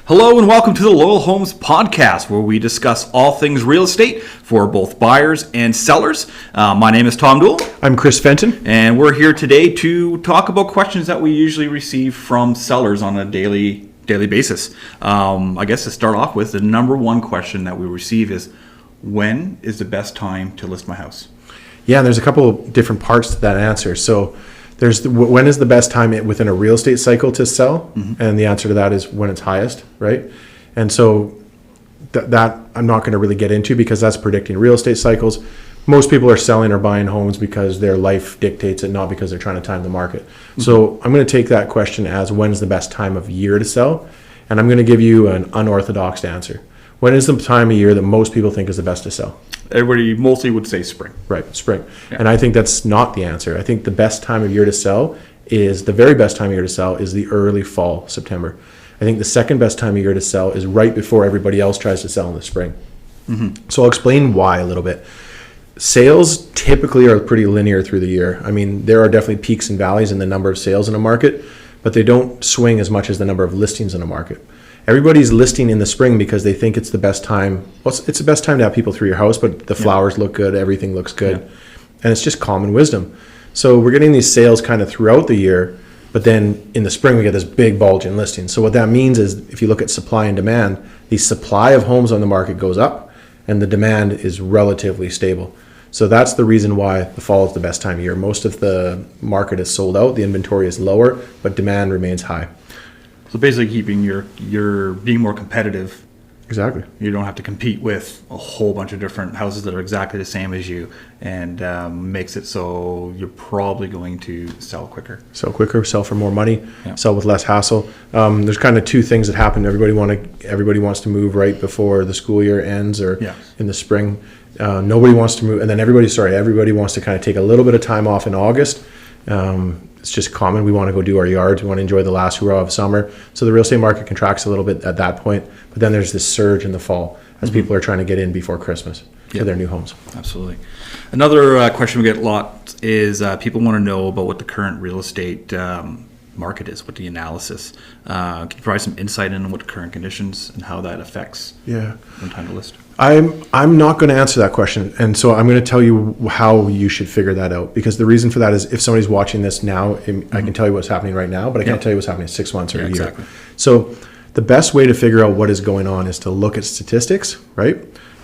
Hello and welcome to the Loyal Homes Podcast, where we discuss all things real estate for both buyers and sellers. My name is Tomm Dool. I'm Chris Fenton. And we're here today to talk about questions that we usually receive from sellers on a daily basis. I guess to start off with, the number one question that we receive is, when is the best time to list my house? Yeah, there's a couple of different parts to that answer. So there's when is the best time within a real estate cycle to sell? Mm-hmm. And the answer to that is when it's highest, right? And so that I'm not going to really get into because that's predicting real estate cycles. Most people are selling or buying homes because their life dictates it, not because they're trying to time the market. Mm-hmm. So I'm going to take that question as when's the best time of year to sell? And I'm going to give you an unorthodox answer. When is the time of year that most people think is the best to sell? Everybody mostly would say spring. Right, spring. Yeah. And I think that's not the answer. I think the best time of year to sell is, the very best time of year to sell is the early fall, September. I think the second best time of year to sell is right before everybody else tries to sell in the spring. Mm-hmm. So I'll explain why a little bit. Sales typically are pretty linear through the year. I mean, there are definitely peaks and valleys in the number of sales in a market, but they don't swing as much as the number of listings in a market. Everybody's listing in the spring because they think it's the best time. Well, it's the best time to have people through your house, but the flowers look good, everything looks good. Yeah. And it's just common wisdom. So we're getting these sales kind of throughout the year, but then in the spring we get this big bulge in listings. So what that means is, if you look at supply and demand, the supply of homes on the market goes up and the demand is relatively stable. So that's the reason why the fall is the best time of year. Most of the market is sold out, the inventory is lower, but demand remains high. So basically keeping your being more competitive. Exactly. You don't have to compete with a whole bunch of different houses that are exactly the same as you, and makes it so you're probably going to sell quicker. Sell quicker, sell for more money, sell with less hassle. There's kind of two things that happen. Everybody wants to move right before the school year ends or in the spring. Nobody wants to move, and then everybody wants to kind of take a little bit of time off in August. It's just common. We want to go do our yards. We want to enjoy the last hurrah of summer. So the real estate market contracts a little bit at that point. But then there's this surge in the fall as people are trying to get in before Christmas for their new homes. Absolutely. Another question we get a lot is people want to know about what the current real estate market is, what the analysis. Can you provide some insight into what the current conditions and how that affects when time to list? I'm not going to answer that question, and so I'm going to tell you how you should figure that out, because the reason for that is, if somebody's watching this now, I can tell you what's happening right now, but I can't tell you what's happening in 6 months or a year. Exactly. So the best way to figure out what is going on is to look at statistics, right?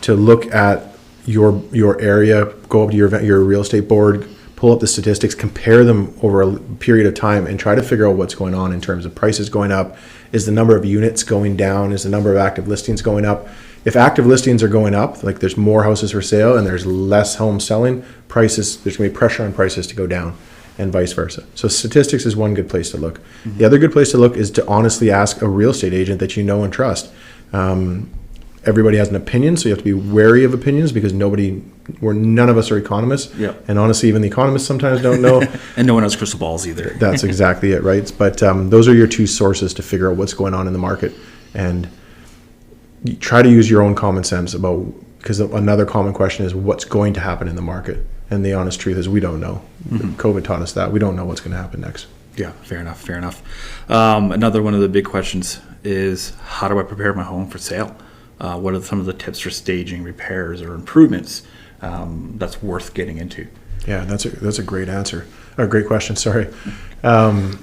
To look at your area, go up to your real estate board, pull up the statistics, compare them over a period of time, and try to figure out what's going on in terms of prices going up. Is the number of units going down? Is the number of active listings going up? If active listings are going up, like there's more houses for sale and there's less homes selling, there's going to be pressure on prices to go down, and vice versa. So statistics is one good place to look. Mm-hmm. The other good place to look is to honestly ask a real estate agent that you know and trust. Everybody has an opinion, so you have to be wary of opinions, because none of us are economists. Yep. And honestly, even the economists sometimes don't know. And no one has crystal balls either. That's exactly it, right? But those are your two sources to figure out what's going on in the market. And you try to use your own common sense because another common question is, what's going to happen in the market? And the honest truth is, we don't know. Mm-hmm. COVID taught us that. We don't know what's going to happen next. Yeah, fair enough. Another one of the big questions is, how do I prepare my home for sale? What are some of the tips for staging repairs or improvements that's worth getting into? Yeah, that's a great answer. Or great question, sorry. I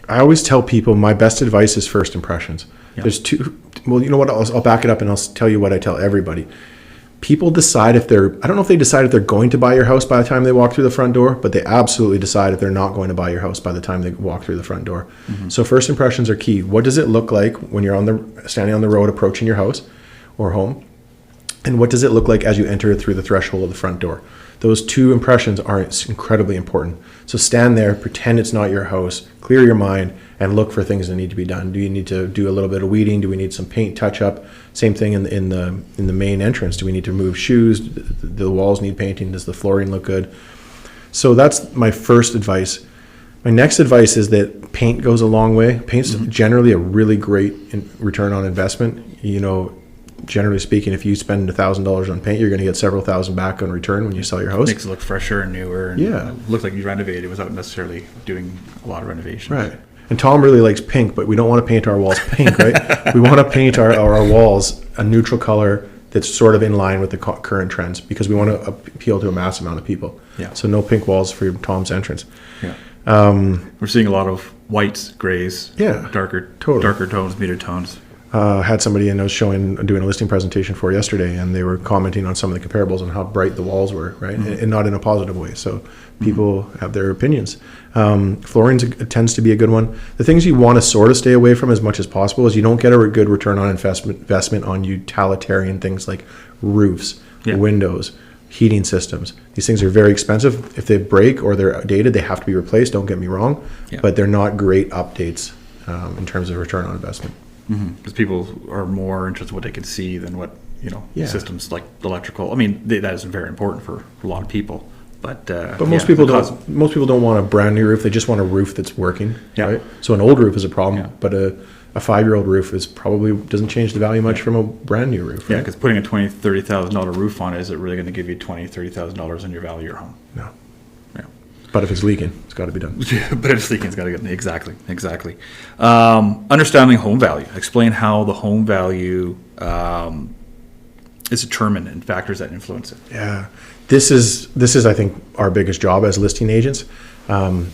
always tell people my best advice is first impressions. Yeah. There's two. Well, you know what? I'll back it up and I'll tell you what I tell everybody. People decide I don't know if they decide if they're going to buy your house by the time they walk through the front door, but they absolutely decide if they're not going to buy your house by the time they walk through the front door. Mm-hmm. So first impressions are key. What does it look like when you're standing on the road approaching your house or home? And what does it look like as you enter through the threshold of the front door? Those two impressions are incredibly important. So stand there, pretend it's not your house, clear your mind, and look for things that need to be done. Do you need to do a little bit of weeding? Do we need some paint touch up? Same thing in the main entrance. Do we need to move shoes? The walls need painting. Does the flooring look good? So that's my first advice. My next advice is that paint goes a long way. Paint's generally a really great return on investment. Generally speaking, if you spend $1,000 on paint, you're going to get several thousand back on return when you sell your house. Makes it look fresher and newer, and look like you renovated without necessarily doing a lot of renovation. Right. And Tomm really likes pink, but we don't want to paint our walls pink, right? We want to paint our walls a neutral color that's sort of in line with the current trends, because we want to appeal to a mass amount of people. Yeah. So no pink walls for Tomm's entrance. Yeah. We're seeing a lot of whites, grays, Yeah, darker tones, muted tones. Had somebody in I was doing a listing presentation for yesterday, and they were commenting on some of the comparables and how bright the walls were, right? And not in a positive way. So people have their opinions. Flooring tends to be a good one. The things you want to sort of stay away from as much as possible is you don't get a good return on investment on utilitarian things like roofs, windows, heating systems. These things are very expensive. If they break or they're outdated, they have to be replaced. Don't get me wrong, but they're not great updates in terms of return on investment. Because people are more interested in what they can see than what, systems like electrical. I mean, that is very important for a lot of people. But most people don't. Most people don't want a brand new roof. They just want a roof that's working. Yeah. Right. So an old roof is a problem, but a 5-year-old roof is probably doesn't change the value much from a brand new roof. Right? Yeah, because putting a $20,000-$30,000 roof on it, is it really going to give you $20,000-$30,000 in your value of your home? No. Yeah. But if it's leaking, it's got to be done. But if it's leaking, it's got to get exactly. Understanding home value. Explain how the home value is determined and factors that influence it. Yeah, this is I think our biggest job as listing agents.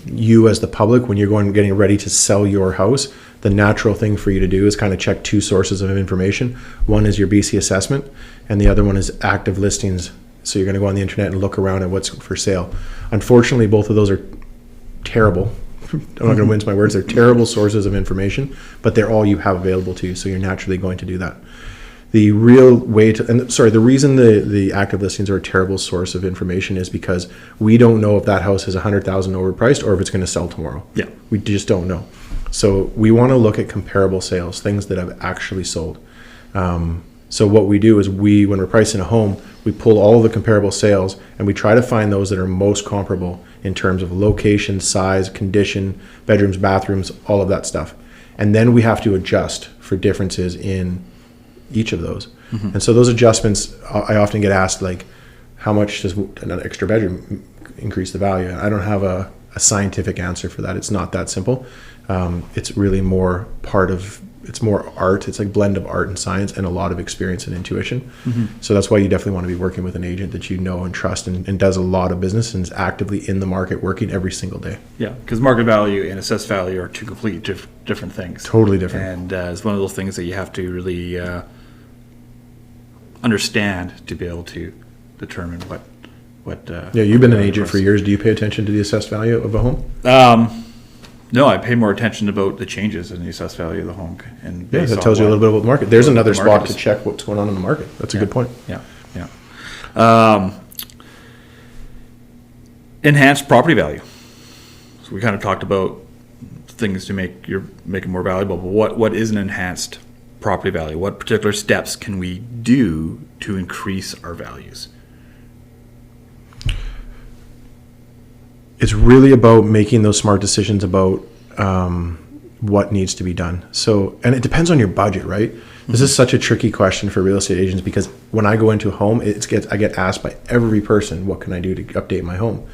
You as the public, when you're getting ready to sell your house, the natural thing for you to do is kind of check two sources of information. One is your BC assessment, and the other one is active listings. So you're going to go on the internet and look around at what's for sale. Unfortunately, both of those are terrible. I'm not going to mince my words. They're terrible sources of information, but they're all you have available to you. So you're naturally going to do that. The real way to, the reason the active listings are a terrible source of information is because we don't know if that house is $100,000 overpriced or if it's going to sell tomorrow. Yeah. We just don't know. So we want to look at comparable sales, things that have actually sold. So what we do is when we're pricing a home, we pull all of the comparable sales and we try to find those that are most comparable in terms of location, size, condition, bedrooms, bathrooms, all of that stuff. And then we have to adjust for differences in each of those. And so those adjustments, I often get asked, like, how much does an extra bedroom increase the value? And I don't have a scientific answer for that. It's not that simple. It's really more it's more art. It's like a blend of art and science and a lot of experience and intuition. So that's why you definitely want to be working with an agent that you know and trust and does a lot of business and is actively in the market working every single day. Yeah, because market value and assessed value are two completely different things. Totally different. And it's one of those things that you have to really understand to be able to determine what. You've been an agent for years. Do you pay attention to the assessed value of a home? No, I pay more attention about the changes in the assessed value of the home. And that tells you a little bit about the market. There's another spot to check what's going on in the market. That's a good point. Yeah. Enhanced property value. So we kind of talked about things to make it more valuable, but what is an enhanced property value? What particular steps can we do to increase our values? It's really about making those smart decisions about what needs to be done. So, and it depends on your budget, right? This is such a tricky question for real estate agents because when I go into a home, I get asked by every person, what can I do to update my home?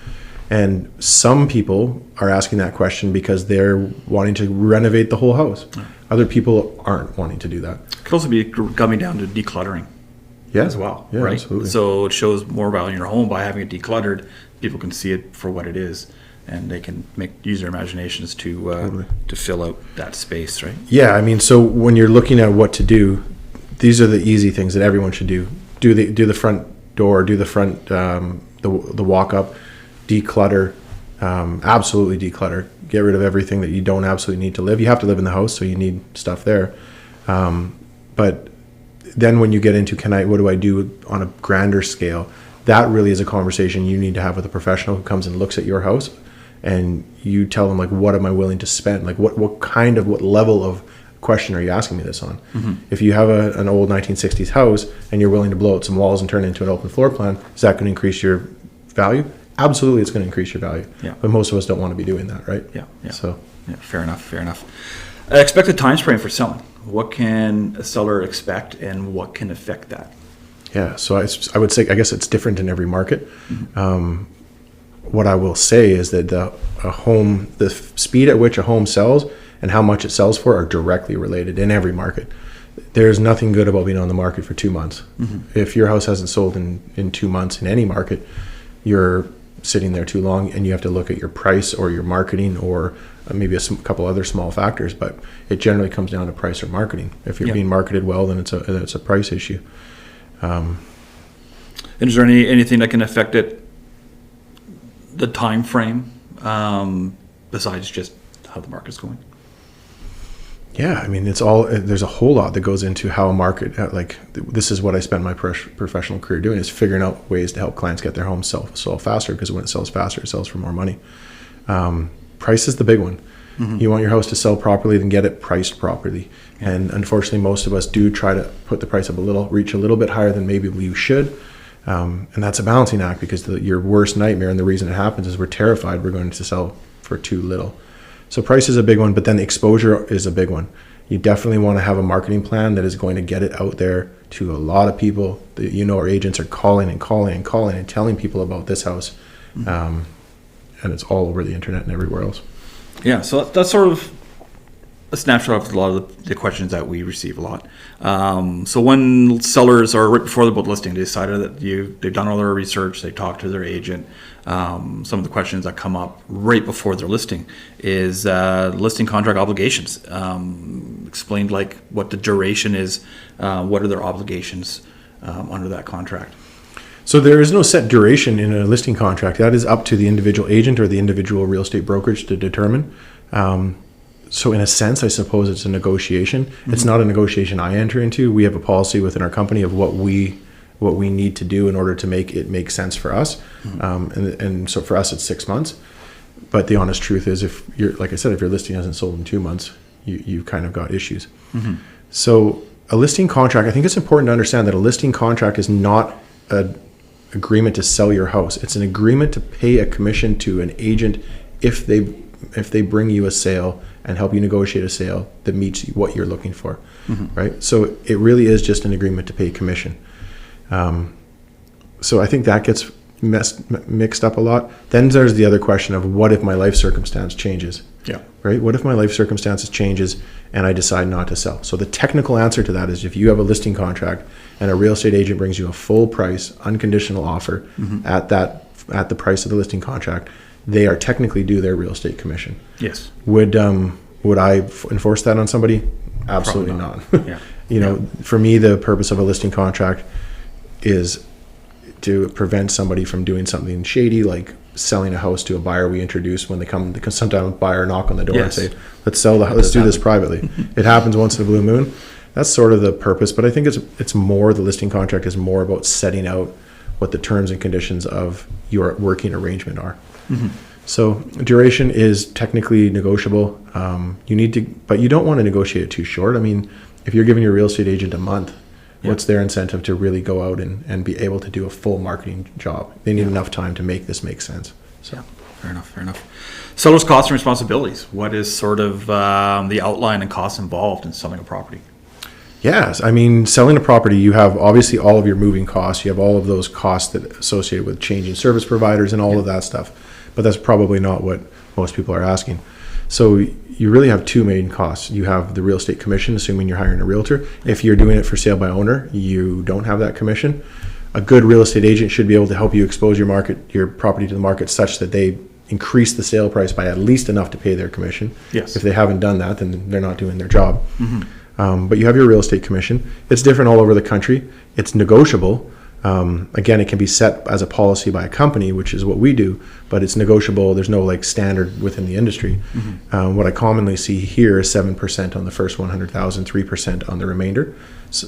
And some people are asking that question because they're wanting to renovate the whole house. Other people aren't wanting to do that. It could also be coming down to decluttering as well, right? Absolutely. So it shows more value in your home by having it decluttered. People can see it for what it is, and they can use their imaginations to fill out that space, right? Yeah, I mean, so when you're looking at what to do, these are the easy things that everyone should do. Do the front door, do the front the walk up, declutter, absolutely declutter. Get rid of everything that you don't absolutely need to live. You have to live in the house, so you need stuff there. But then when you get into what do I do on a grander scale? That really is a conversation you need to have with a professional who comes and looks at your house, and you tell them, like, what am I willing to spend? Like, what level of question are you asking me this on? If you have an old 1960s house and you're willing to blow out some walls and turn it into an open floor plan, is that going to increase your value? Absolutely, it's going to increase your value. Yeah. But most of us don't want to be doing that, right? Yeah. So, fair enough. Expected time frame for selling. What can a seller expect, and what can affect that? Yeah, so I would say, I guess it's different in every market. What I will say is that the speed at which a home sells and how much it sells for are directly related in every market. There's nothing good about being on the market for 2 months. If your house hasn't sold in 2 months in any market, you're sitting there too long, and you have to look at your price or your marketing or maybe a couple other small factors, but it generally comes down to price or marketing. If you're being marketed well, then it's a price issue. And is there anything that can affect it, the time frame, besides just how the market's going? Yeah, I mean, there's a whole lot that goes into how a market, this is what I spent my professional career doing, is figuring out ways to help clients get their homes sell faster, because when it sells faster, it sells for more money. Price is the big one. You want your house to sell properly, then get it priced properly. Yeah. And unfortunately, most of us do try to put the price up reach a little bit higher than maybe we should. And that's a balancing act, because your worst nightmare, and the reason it happens, is we're terrified we're going to sell for too little. So price is a big one, but then exposure is a big one. You definitely want to have a marketing plan that is going to get it out there to a lot of people. Our agents are calling and telling people about this house. And it's all over the internet and everywhere else. Yeah, so that's sort of a snapshot of a lot of the questions that we receive a lot. So when sellers are right before the boat listing, they decided that they've done all their research, they talked to their agent. Some of the questions that come up right before their listing is listing contract obligations. Explained like what the duration is, what are their obligations under that contract. So there is no set duration in a listing contract. That is up to the individual agent or the individual real estate brokerage to determine. So in a sense, I suppose it's a negotiation. It's not a negotiation I enter into. We have a policy within our company of what we need to do in order to make it make sense for us. And so for us, it's 6 months. But the honest truth is, if your listing hasn't sold in 2 months, you've kind of got issues. So a listing contract, I think it's important to understand that a listing contract is not an agreement to sell your house. It's an agreement to pay a commission to an agent if they bring you a sale and help you negotiate a sale that meets what you're looking for, right? So it really is just an agreement to pay commission. So I think that gets mixed up a lot. Then there's the other question of, what if my life circumstance changes? Yeah. Right? What if my life circumstances changes and I decide not to sell? So the technical answer to that is, if you have a listing contract and a real estate agent brings you a full price, unconditional offer at the price of the listing contract, they are technically due their real estate commission. Yes. Would I enforce that on somebody? Absolutely not. Yeah. For me, the purpose of a listing contract is to prevent somebody from doing something shady, like selling a house to a buyer we introduce when they come, because sometimes a buyer knock on the door and say, let's sell the house, let's do this privately. It happens once in a blue moon. That's sort of the purpose, but I think it's more, the listing contract is more about setting out what the terms and conditions of your working arrangement are. So duration is technically negotiable. But you don't want to negotiate it too short. I mean, if you're giving your real estate agent a month, what's their incentive to really go out and be able to do a full marketing job? They need enough time to make this make sense. So fair enough. Seller's costs and responsibilities. What is sort of the outline and costs involved in selling a property? Yes, I mean, selling a property, you have obviously all of your moving costs. You have all of those costs that associated with changing service providers and all of that stuff. But that's probably not what most people are asking. So you really have two main costs. You have the real estate commission, assuming you're hiring a realtor. If you're doing it for sale by owner, you don't have that commission. A good real estate agent should be able to help you expose your property to the market such that they increase the sale price by at least enough to pay their commission. Yes. If they haven't done that, then they're not doing their job. But you have your real estate commission. It's different all over the country. It's negotiable. Again, it can be set as a policy by a company, which is what we do, but it's negotiable. There's no standard within the industry. What I commonly see here is 7% on the first 100,000, 3% on the remainder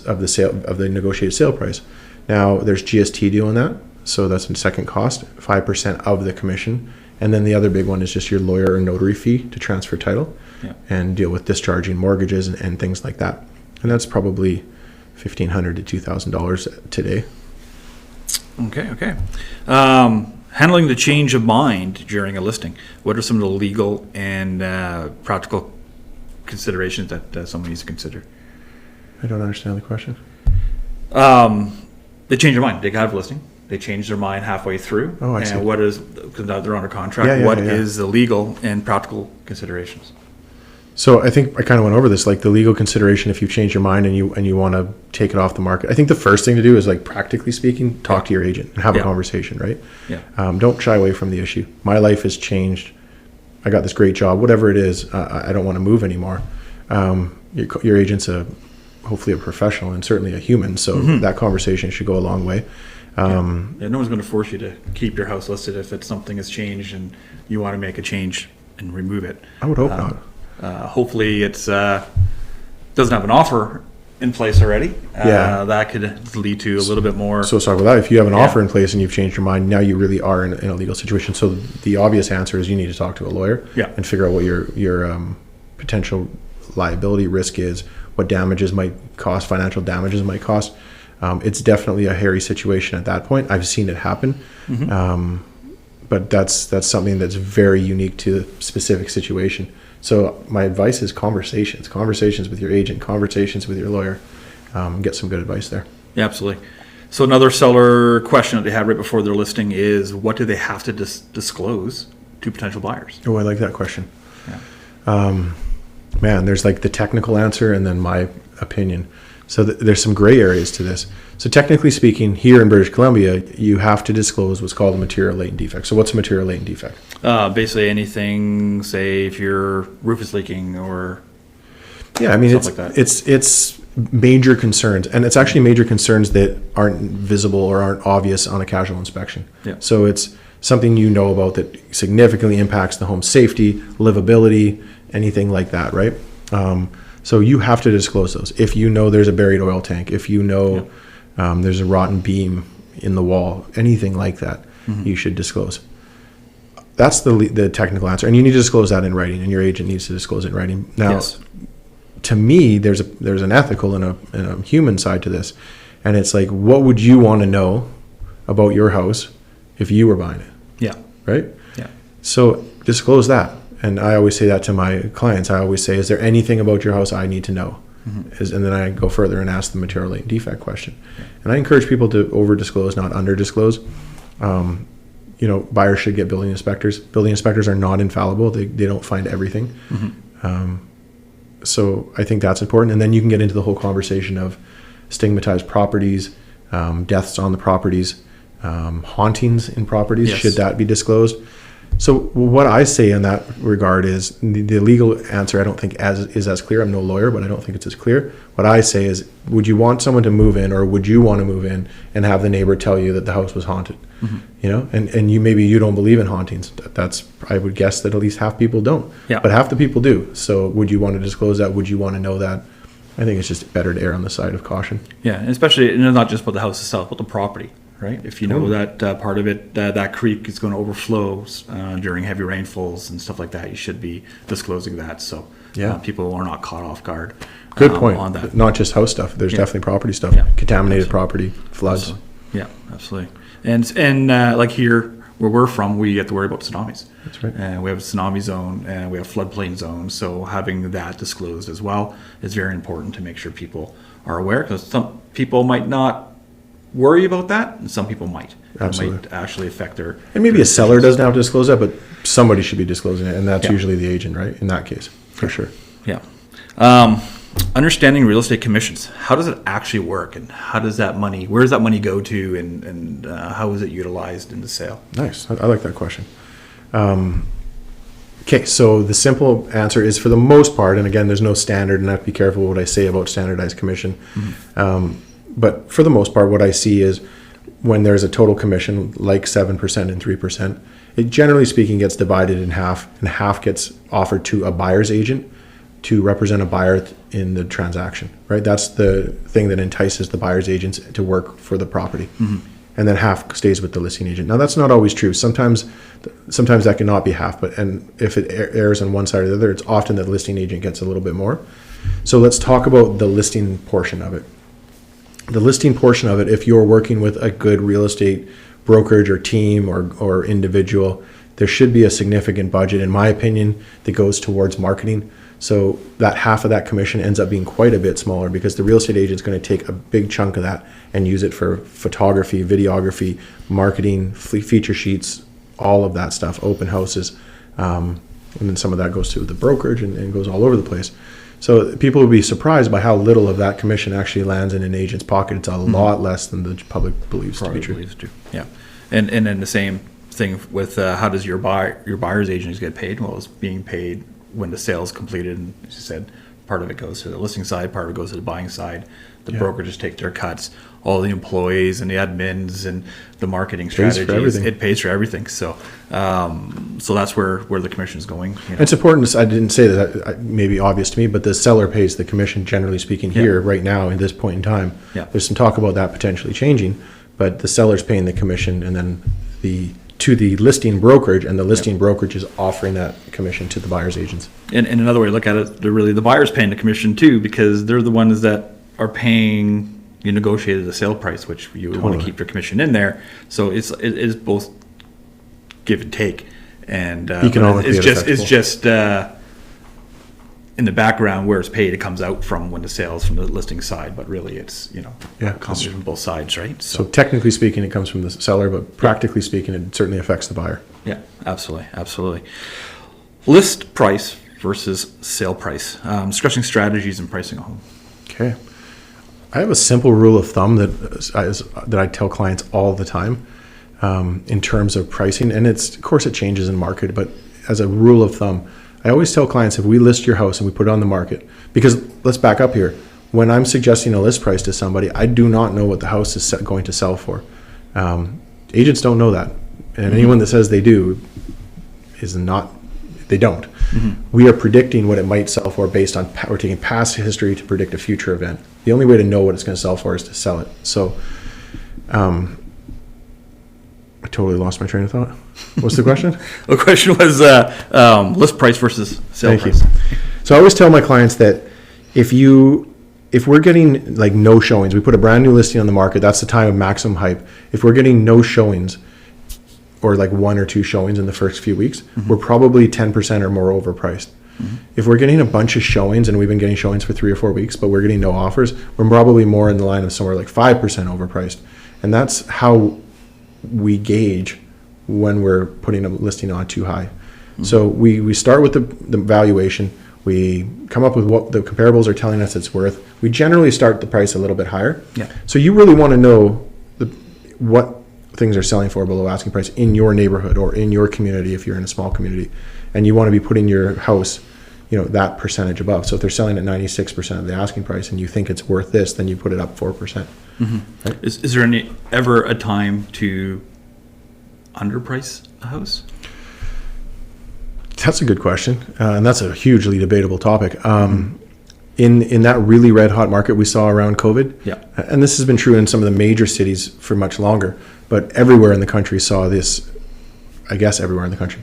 of the negotiated sale price. Now there's GST due on that, so that's the second cost, 5% of the commission, and then the other big one is just your lawyer or notary fee to transfer title and deal with discharging mortgages and things like that. And that's probably $1,500 to $2,000 today. Okay. Handling the change of mind during a listing. What are some of the legal and practical considerations that someone needs to consider? I don't understand the question. They change their mind. They have a listing. They change their mind halfway through. Oh, I see. What is, because now they're under contract, what is the legal and practical considerations? So I think I kind of went over this, like the legal consideration if you change your mind and you want to take it off the market. I think the first thing to do is, like, practically speaking, talk to your agent and have a conversation, right? Yeah. Don't shy away from the issue. My life has changed. I got this great job, whatever it is. I don't want to move anymore. Your agent's hopefully a professional and certainly a human, so that conversation should go a long way. No one's going to force you to keep your house listed if it's something has changed and you want to make a change and remove it. I would hope not. Hopefully it's doesn't have an offer in place already. That could lead to a little bit more. So let's talk about that. If you have an offer in place and you've changed your mind, now you really are in a legal situation. So the obvious answer is you need to talk to a lawyer and figure out what your potential liability risk is, what damages might cost, financial damages might cost. It's definitely a hairy situation at that point. I've seen it happen. But that's something that's very unique to the specific situation. So my advice is conversations with your agent, conversations with your lawyer. Get some good advice there. Yeah, absolutely. So another seller question that they had right before their listing is, what do they have to disclose to potential buyers? Oh, I like that question. Yeah. Man, there's like the technical answer and then my opinion. So there's some gray areas to this. So technically speaking, here in British Columbia, you have to disclose what's called a material latent defect. So what's a material latent defect? Basically anything, say if your roof is leaking or I mean, stuff like that. It's major concerns, and it's actually major concerns that aren't visible or aren't obvious on a casual inspection. Yeah. So it's something you know about that significantly impacts the home's safety, livability, anything like that, right? So you have to disclose those. If you know there's a buried oil tank, if you know there's a rotten beam in the wall, anything like that, you should disclose. That's the technical answer, and you need to disclose that in writing, and your agent needs to disclose it in writing. Now, to me, there's an ethical and a human side to this, and it's like, what would you want to know about your house if you were buying it? Yeah. Right? Yeah. So disclose that. And I always say that to my clients. I always say, is there anything about your house I need to know? And then I go further and ask the material latent defect question. And I encourage people to over disclose, not under disclose. Buyers should get building inspectors. Building inspectors are not infallible. They don't find everything. So I think that's important. And then you can get into the whole conversation of stigmatized properties, deaths on the properties, hauntings in properties. Yes. Should that be disclosed? So what I say in that regard is the legal answer, I don't think is as clear. I'm no lawyer, but I don't think it's as clear. What I say is, would you want someone to move in, or would you want to move in and have the neighbor tell you that the house was haunted? And you don't believe in hauntings. I would guess that at least half people don't. Yeah. But half the people do. So would you want to disclose that? Would you want to know that? I think it's just better to err on the side of caution. Yeah, and especially, and it's not just about the house itself, but the property. Right. If you know that part of it, that creek is going to overflow during heavy rainfalls and stuff like that, you should be disclosing that, so people are not caught off guard. Good point. On that. Not just house stuff. There's definitely property stuff. Contaminated property, floods. Absolutely. Yeah, absolutely. And like here where we're from, we have to worry about tsunamis. That's right. And we have a tsunami zone and we have floodplain zones. So having that disclosed as well is very important to make sure people are aware, because some people might not worry about that, and some people might. Absolutely. It might actually affect their. And maybe a seller doesn't have to disclose that, but somebody should be disclosing it, and that's usually the agent, right? In that case, for sure. Yeah. Understanding real estate commissions. How does it actually work, and how does that money? Where does that money go to, and how is it utilized in the sale? Nice. I like that question. Okay, so the simple answer is, for the most part, and again, there's no standard, and I have to be careful what I say about standardized commission. But for the most part, what I see is when there's a total commission, like 7% and 3%, it generally speaking gets divided in half, and half gets offered to a buyer's agent to represent a buyer in the transaction, right? That's the thing that entices the buyer's agents to work for the property. And then half stays with the listing agent. Now, that's not always true. Sometimes that cannot be half, and if it errs on one side or the other, it's often that the listing agent gets a little bit more. So let's talk about the listing portion of it. The listing portion of it, if you're working with a good real estate brokerage or team or individual, there should be a significant budget, in my opinion, that goes towards marketing. So that half of that commission ends up being quite a bit smaller, because the real estate agent is going to take a big chunk of that and use it for photography, videography, marketing, feature sheets, all of that stuff, open houses. And then some of that goes to the brokerage and goes all over the place. So people would be surprised by how little of that commission actually lands in an agent's pocket. It's a lot less than the public believes to be true. Yeah, and then the same thing with how does your buyer's agents get paid? Well, it's being paid when the sale is completed, and as you said, part of it goes to the listing side, part of it goes to the buying side. The brokerages take their cuts, all the employees and the admins and the marketing strategies. It pays for everything. So, so that's where the commission is going. You know. It's important. I didn't say that. Maybe obvious to me, but the seller pays the commission. Generally speaking, here right now at this point in time, there's some talk about that potentially changing, but the seller's paying the commission, and then to the listing brokerage, and the listing brokerage is offering that commission to the buyer's agents. And another way to look at it, they're really the buyer's paying the commission too, because they're the ones that are paying. You negotiated the sale price, which you would want to keep your commission in there. So it is both give and take, and it's just in the background where it's paid. It comes out from when the sales from the listing side, but really it's comes from both sides, right? So technically speaking, it comes from the seller, but practically speaking, it certainly affects the buyer. Yeah, absolutely. List price versus sale price. Discussing strategies and pricing a home. Okay. I have a simple rule of thumb that I tell clients all the time in terms of pricing, and of course it changes in market, but as a rule of thumb, I always tell clients, if we list your house and we put it on the market, because let's back up here. When I'm suggesting a list price to somebody, I do not know what the house is going to sell for. Agents don't know that, and anyone that says they do is not. They don't. We are predicting what it might sell for based on, we're taking past history to predict a future event. The only way to know what it's going to sell for is to sell it. So I totally lost my train of thought. What's the question? The question was list price versus sale price. So I always tell my clients that if we're getting like no showings, we put a brand new listing on the market, that's the time of maximum hype. If we're getting no showings, or like 1 or 2 showings in the first few weeks, we're probably 10% or more overpriced. If we're getting a bunch of showings, and we've been getting showings for 3 or 4 weeks, but we're getting no offers, we're probably more in the line of somewhere like 5% overpriced. And that's how we gauge when we're putting a listing on too high. So we start with the valuation. We come up with what the comparables are telling us it's worth. We generally start the price a little bit higher. So you really want to know what things are selling for below asking price in your neighborhood or in your community if you're in a small community, and you want to be putting your house that percentage above. So if they're selling at 96% of the asking price and you think it's worth this, then you put it up 4%. Right? Is there ever a time to underprice a house? That's a good question, and that's a hugely debatable topic. In that really red hot market we saw around COVID, and this has been true in some of the major cities for much longer, but everywhere in the country saw this, I guess everywhere in the country,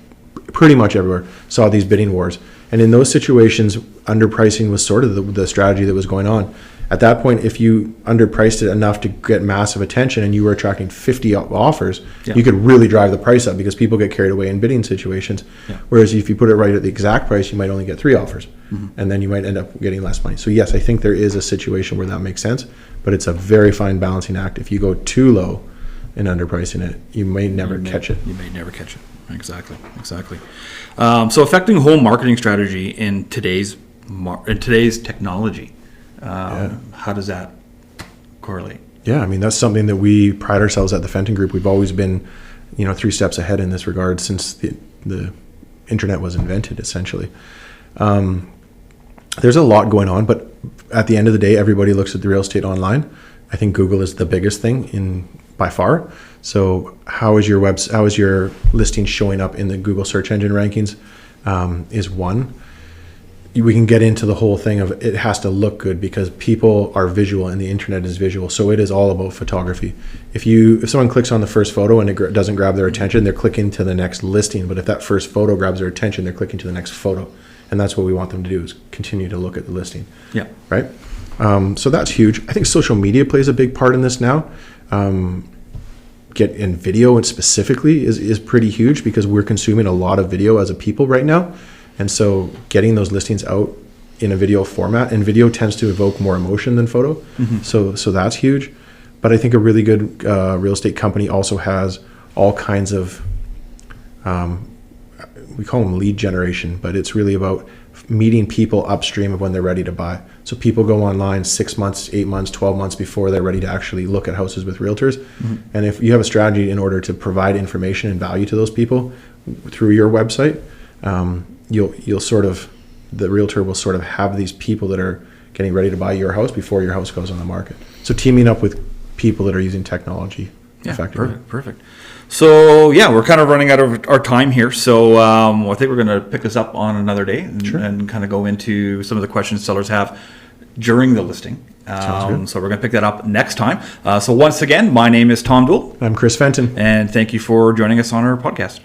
pretty much everywhere, saw these bidding wars. And in those situations, underpricing was sort of the strategy that was going on. At that point, if you underpriced it enough to get massive attention and you were attracting 50 offers, you could really drive the price up because people get carried away in bidding situations. Whereas if you put it right at the exact price, you might only get 3 offers, and then you might end up getting less money. So yes, I think there is a situation where that makes sense, but it's a very fine balancing act. If you go too low in underpricing it, you may never catch it. You may never catch it. Exactly. So affecting home marketing strategy in today's technology. How does that correlate? Yeah, I mean, that's something that we pride ourselves at the Fenton Group. We've always been, 3 steps ahead in this regard since the internet was invented, essentially. There's a lot going on, but at the end of the day, everybody looks at the real estate online. I think Google is the biggest thing by far. So how is your listing showing up in the Google search engine rankings is one. We can get into the whole thing of it has to look good because people are visual and the internet is visual. So it is all about photography. If someone clicks on the first photo and it doesn't grab their attention, they're clicking to the next listing. But if that first photo grabs their attention, they're clicking to the next photo. And that's what we want them to do, is continue to look at the listing. Yeah. Right? So that's huge. I think social media plays a big part in this now. Get in video and specifically is pretty huge because we're consuming a lot of video as a people right now. And so getting those listings out in a video format, and video tends to evoke more emotion than photo. So that's huge. But I think a really good real estate company also has all kinds of we call them lead generation, but it's really about meeting people upstream of when they're ready to buy. So people go online 6 months, 8 months, 12 months before they're ready to actually look at houses with realtors. And if you have a strategy in order to provide information and value to those people through your website, you'll sort of, the realtor will sort of have these people that are getting ready to buy your house before your house goes on the market. So teaming up with people that are using technology effectively. Perfect. So yeah, we're kind of running out of our time here. So I think we're going to pick this up on another day and kind of go into some of the questions sellers have during the listing. So we're going to pick that up next time. So once again, my name is Tom Dool. I'm Chris Fenton. And thank you for joining us on our podcast.